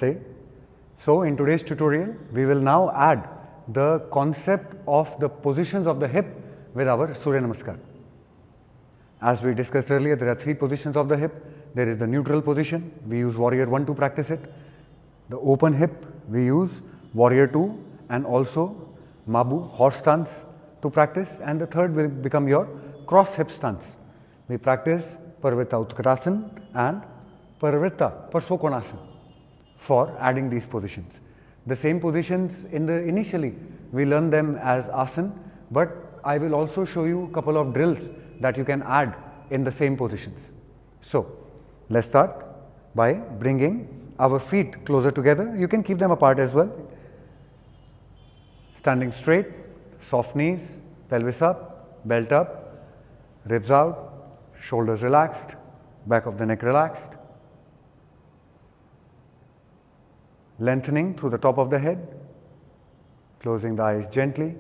Namaste. So in today's tutorial, we will now add the concept of the positions of the hip with our Surya Namaskar. As we discussed earlier, there are 3 positions of the hip. There is the neutral position, we use warrior 1 to practice it. The open hip, we use warrior 2 and also Mabu, horse stance to practice. And the third will become your cross hip stance. We practice Parvrita Utkatasana and Parvrita Parsvakonasana for adding these positions. The same positions initially we learn them as asana, but I will also show you a couple of drills that you can add in the same positions. So let's start by bringing our feet closer together. You can keep them apart as well. Standing straight, soft knees, pelvis up, belt up, ribs out, shoulders relaxed, back of the neck relaxed. Lengthening through the top of the head, closing the eyes gently,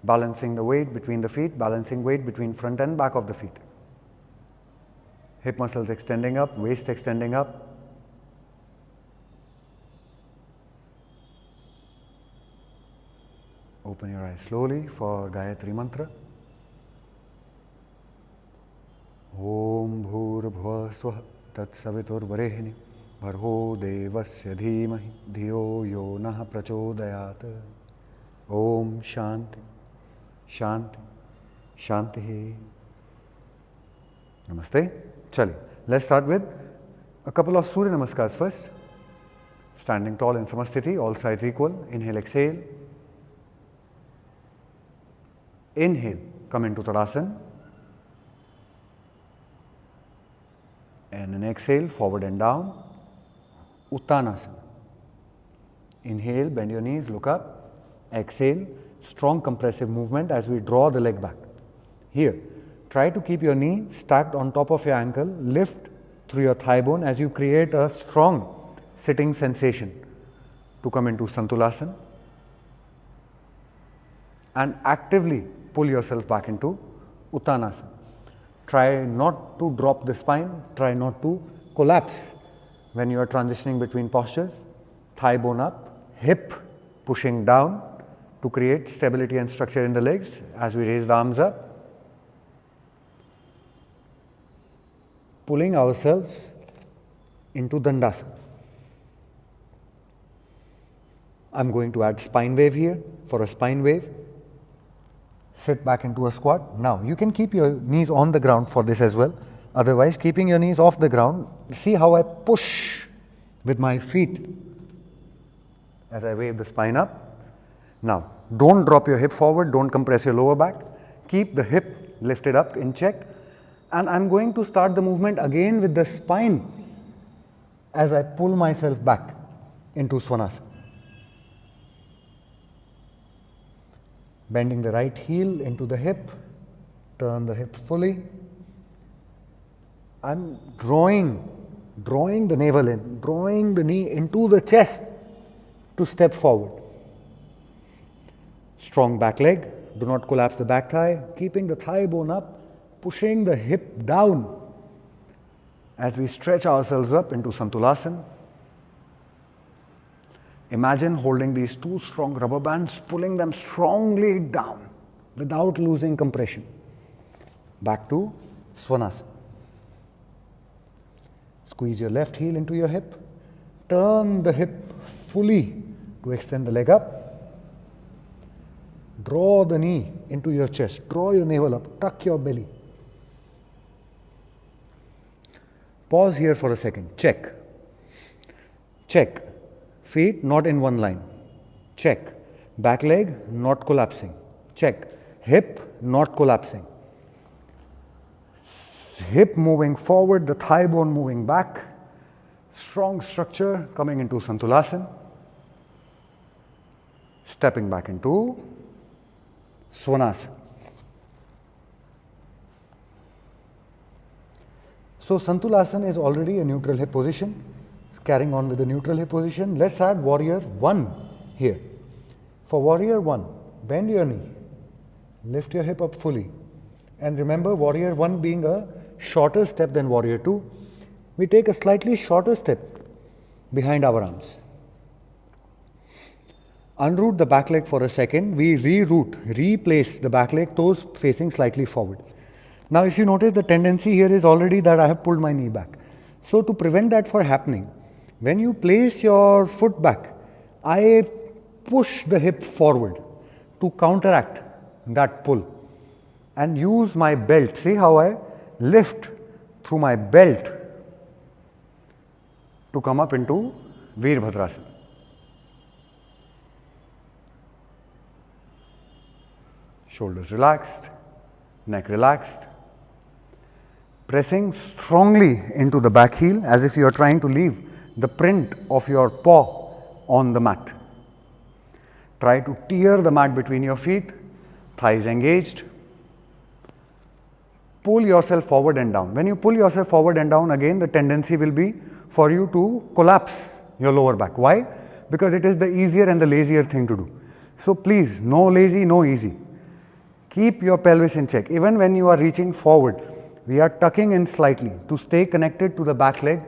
balancing the weight between the feet, balancing weight between front and back of the feet. Hip muscles extending up, waist extending up. Open your eyes slowly for Gayatri Mantra. Om Bhur Swah Tat Savitur Varehini Bhargo Devasya Dhimahi Dhiyo Yo Nah Prachodayat. Om Shanti Shanti Shanti. Namaste. Chali. Let's start with a couple of Surya Namaskars first. Standing tall in Samasthiti, all sides equal. Inhale, exhale. Inhale, come into Tadasana. And an exhale, forward and down. Uttanasana. Inhale, bend your knees, look up. Exhale, strong compressive movement as we draw the leg back. Here, try to keep your knee stacked on top of your ankle. Lift through your thigh bone as you create a strong sitting sensation to come into Santulasana. And actively pull yourself back into Uttanasana. Try not to drop the spine, try not to collapse when you are transitioning between postures. Thigh bone up, hip pushing down to create stability and structure in the legs as we raise the arms up. Pulling ourselves into Dandasana. I'm going to add spine wave here. For a spine wave, sit back into a squat. Now, you can keep your knees on the ground for this as well. Otherwise, keeping your knees off the ground, see how I push with my feet as I wave the spine up. Now, don't drop your hip forward, don't compress your lower back. Keep the hip lifted up in check. And I'm going to start the movement again with the spine as I pull myself back into Svanasana. Bending the right heel into the hip, turn the hip fully. I'm drawing the navel in, drawing the knee into the chest to step forward. Strong back leg, do not collapse the back thigh, keeping the thigh bone up, pushing the hip down as we stretch ourselves up into Santulasana. Imagine holding these 2 strong rubber bands, pulling them strongly down without losing compression. Back to Svanasana. Squeeze your left heel into your hip. Turn the hip fully to extend the leg up. Draw the knee into your chest. Draw your navel up. Tuck your belly. Pause here for a second. Check. Check. Feet not in one line. Check. Back leg not collapsing. Check. Hip not collapsing. Hip moving forward, the thigh bone moving back. Strong structure coming into Santulasana. Stepping back into Svanasana. So Santulasana is already a neutral hip position. Carrying on with the neutral hip position, let's add warrior 1 here. For warrior 1, bend your knee, lift your hip up fully. And remember, warrior 1 being a shorter step than warrior 2, we take a slightly shorter step behind our arms. Unroot the back leg for a second. We replace the back leg, toes facing slightly forward. Now if you notice, the tendency here is already that I have pulled my knee back. So to prevent that from happening, when you place your foot back, I push the hip forward to counteract that pull and use my belt. See how I lift through my belt to come up into Virbhadrasana. Shoulders relaxed, neck relaxed. Pressing strongly into the back heel as if you are trying to leave the print of your paw on the mat. Try to tear the mat between your feet, thighs engaged. Pull yourself forward and down. When you pull yourself forward and down, again the tendency will be for you to collapse your lower back. Why? Because it is the easier and the lazier thing to do. So please, no lazy, no easy. Keep your pelvis in check. Even when you are reaching forward, we are tucking in slightly to stay connected to the back leg,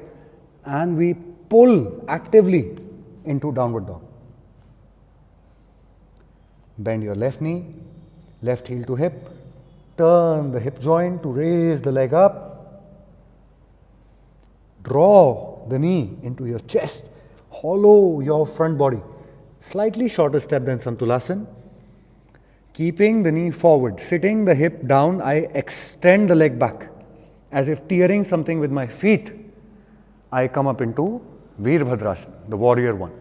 and we pull actively into downward dog. Bend your left knee, left heel to hip. Turn the hip joint to raise the leg up. Draw the knee into your chest. Hollow your front body. Slightly shorter step than Santulasana. Keeping the knee forward, sitting the hip down, I extend the leg back. As if tearing something with my feet, I come up into Virbhadrasana, the warrior one.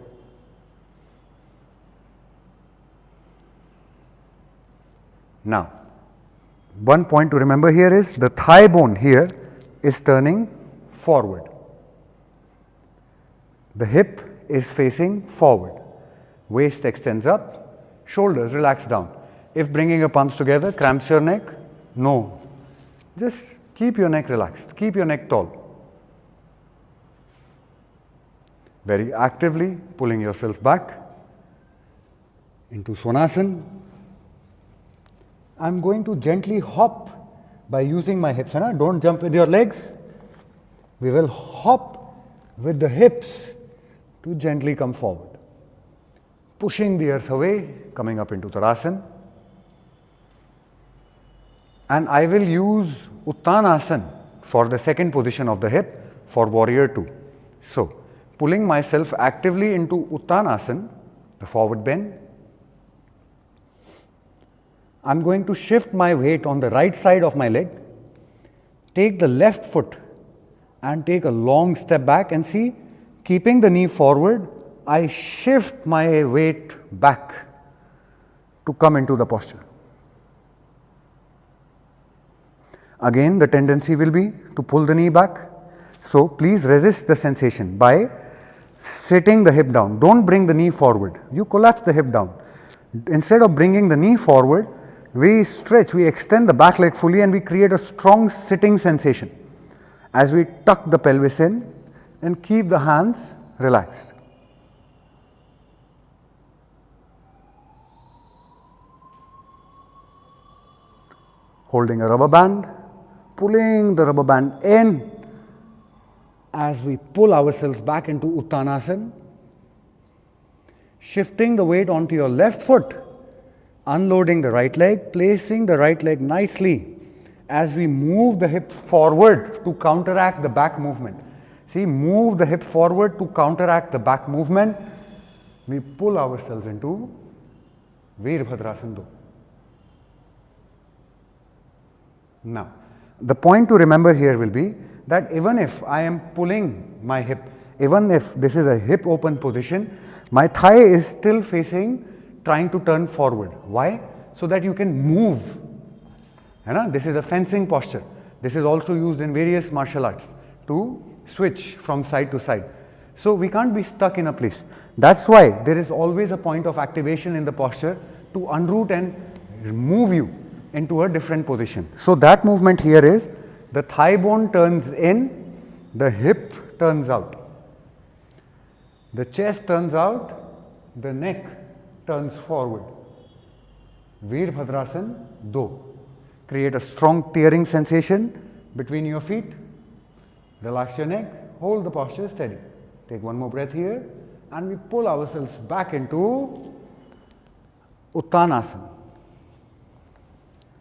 Now, one point to remember here is the thigh bone here is turning forward. The hip is facing forward. Waist extends up, shoulders relax down. If bringing your palms together cramps your neck, no. Just keep your neck relaxed, keep your neck tall. Very actively pulling yourself back into Svanasana. I am going to gently hop by using my hips. Don't jump with your legs. We will hop with the hips to gently come forward. Pushing the earth away, coming up into Uttanasana. And I will use Uttanasana for the second position of the hip for warrior 2. So, pulling myself actively into Uttanasana, the forward bend. I am going to shift my weight on the right side of my leg, take the left foot and take a long step back, and see, keeping the knee forward, I shift my weight back to come into the posture. Again, the tendency will be to pull the knee back. So, please resist the sensation by sitting the hip down. Don't bring the knee forward. You collapse the hip down. Instead of bringing the knee forward, we stretch, we extend the back leg fully, and we create a strong sitting sensation as we tuck the pelvis in and keep the hands relaxed. Holding a rubber band, pulling the rubber band in as we pull ourselves back into Uttanasana. Shifting the weight onto your left foot, unloading the right leg, placing the right leg nicely as we move the hip forward to counteract the back movement. See, move the hip forward to counteract the back movement. We pull ourselves into Virbhadrasana. Now, the point to remember here will be that even if I am pulling my hip, even if this is a hip open position, my thigh is still facing, trying to turn forward. Why? So that you can move. This is a fencing posture. This is also used in various martial arts to switch from side to side. So we can't be stuck in a place. That's why there is always a point of activation in the posture to unroot and move you into a different position. So that movement here is the thigh bone turns in, the hip turns out, the chest turns out, the neck turns forward. Virbhadrasana 2. Create a strong tearing sensation between your feet. Relax your neck, hold the posture steady. Take one more breath here, and we pull ourselves back into Uttanasana.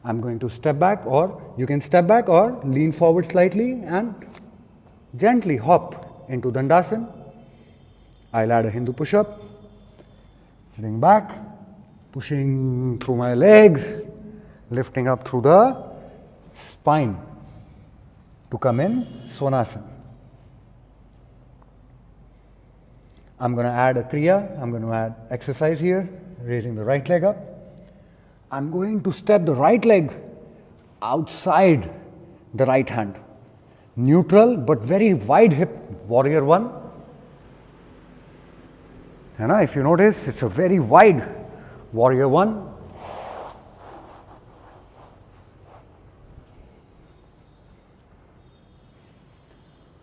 I'm going to step back, or you can step back or lean forward slightly and gently hop into Dandasana. I'll add a Hindu push-up. Sitting back, pushing through my legs, lifting up through the spine to come in Svanasana. I'm going to add a Kriya. I'm going to add exercise here, raising the right leg up. I'm going to step the right leg outside the right hand. Neutral but very wide hip, warrior one. And if you notice, it's a very wide warrior one.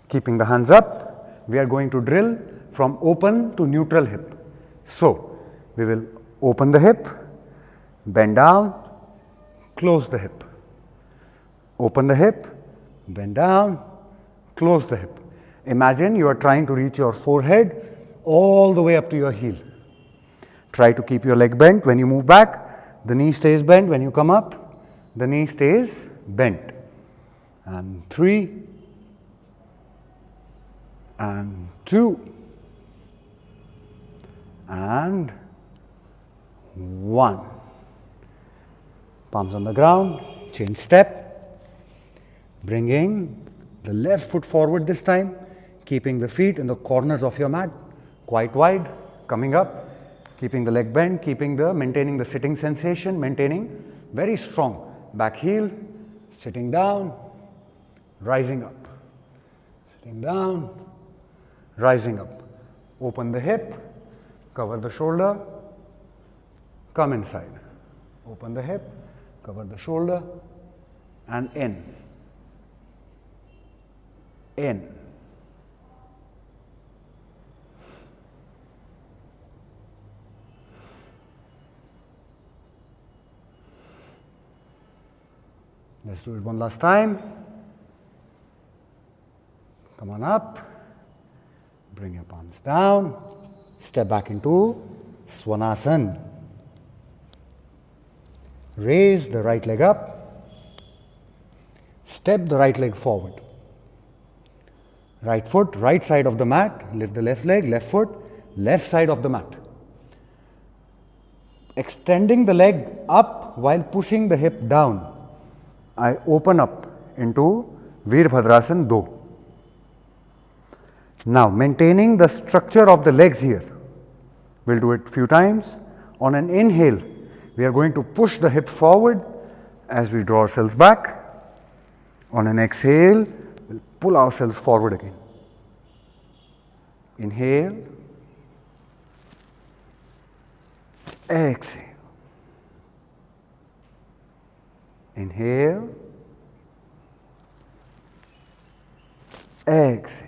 Keeping the hands up, we are going to drill from open to neutral hip. So, we will open the hip, bend down, close the hip. Open the hip, bend down, close the hip. Imagine you are trying to reach your forehead all the way up to your heel. Try to keep your leg bent when you move back. The knee stays bent when you come up. The knee stays bent. And 3, and 2, and 1. Palms on the ground, change step, bringing the left foot forward this time, keeping the feet in the corners of your mat, quite wide, coming up, keeping the leg bent, maintaining the sitting sensation, maintaining very strong back heel, sitting down, rising up, sitting down, rising up. Open the hip, cover the shoulder, come inside. Open the hip, cover the shoulder, and in. In. Let's do it one last time. Come on up. Bring your palms down. Step back into Svanasana. Raise the right leg up. Step the right leg forward. Right foot, right side of the mat. Lift the left leg, left foot, left side of the mat. Extending the leg up while pushing the hip down. I open up into Virbhadrasana 2. Now, maintaining the structure of the legs here. We'll do it a few times. On an inhale, we are going to push the hip forward as we draw ourselves back. On an exhale, we'll pull ourselves forward again. Inhale. Exhale. Inhale. Exhale.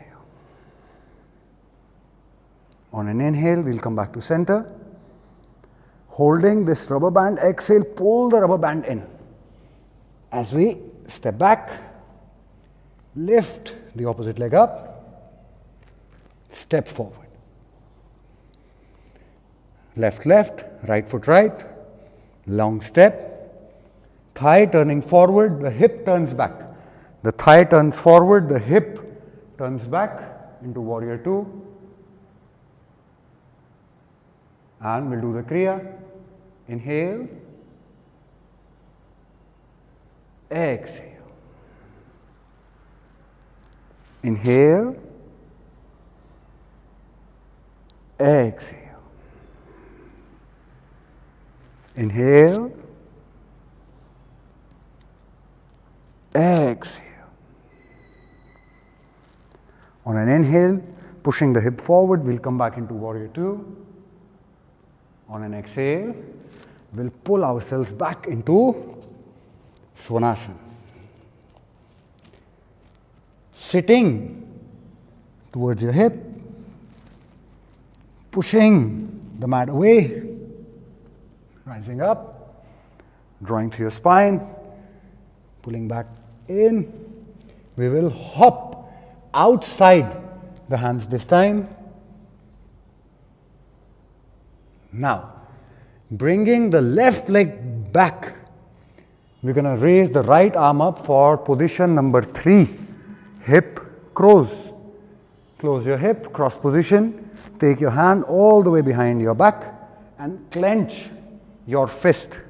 On an inhale, we'll come back to center. Holding this rubber band, exhale, pull the rubber band in. As we step back, lift the opposite leg up, step forward. Left, left, right foot right, long step. Thigh turning forward, the hip turns back. The thigh turns forward, the hip turns back into warrior 2. And we'll do the Kriya. Inhale. Exhale. Inhale. Exhale. Inhale. Exhale. On an inhale, pushing the hip forward, we'll come back into warrior 2. On an exhale, we'll pull ourselves back into Svanasana. Sitting towards your hip, pushing the mat away, rising up, drawing through your spine, pulling back in. We will hop outside the hands this time, Now, bringing the left leg back, we're going to raise the right arm up for position number 3, hip cross. Close your hip, cross position, take your hand all the way behind your back and clench your fist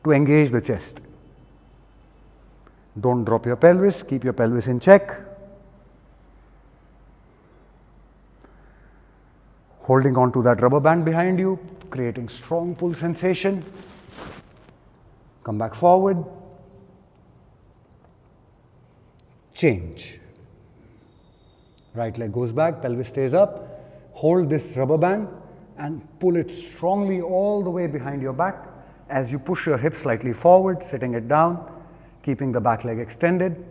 to engage the chest. Don't drop your pelvis, keep your pelvis in check. Holding on to that rubber band behind you, creating strong pull sensation. Come back forward. Change. Right leg goes back, pelvis stays up. Hold this rubber band and pull it strongly all the way behind your back as you push your hips slightly forward, sitting it down, keeping the back leg extended.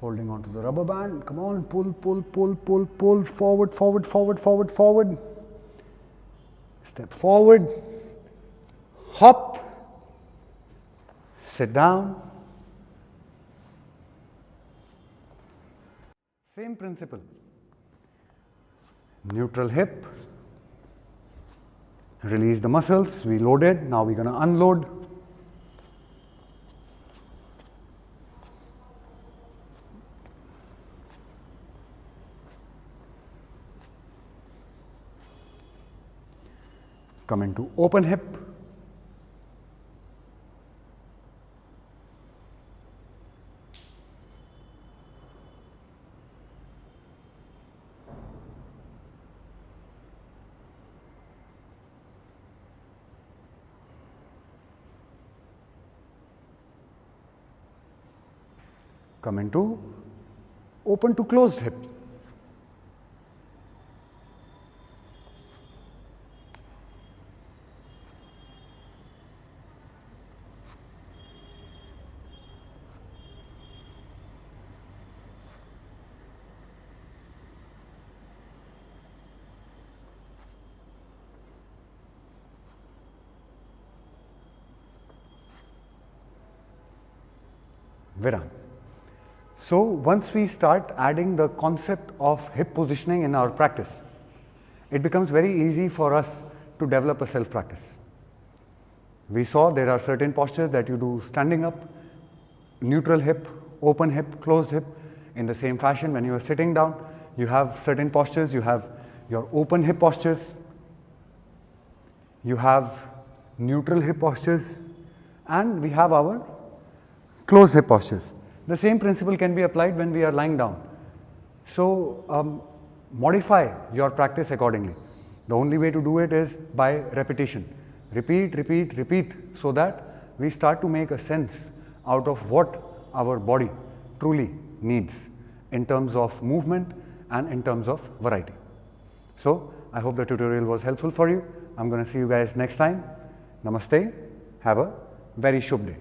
Holding on to the rubber band, come on, pull, pull, pull, pull, pull, forward, forward, forward, forward, forward. Step forward, hop, sit down. Same principle. Neutral hip, release the muscles, we loaded, now we're going to unload. Come into open hip. Come into open to closed hip. Viram. So once we start adding the concept of hip positioning in our practice, it becomes very easy for us to develop a self-practice. We saw there are certain postures that you do standing up, neutral hip, open hip, closed hip. In the same fashion, when you are sitting down, you have certain postures. You have your open hip postures, you have neutral hip postures, and we have our closed hip postures. The same principle can be applied when we are lying down. So modify your practice accordingly. The only way to do it is by repetition. Repeat, repeat, repeat, so that we start to make a sense out of what our body truly needs in terms of movement and in terms of variety. So I hope the tutorial was helpful for you. I'm going to see you guys next time. Namaste. Have a very Shubh day.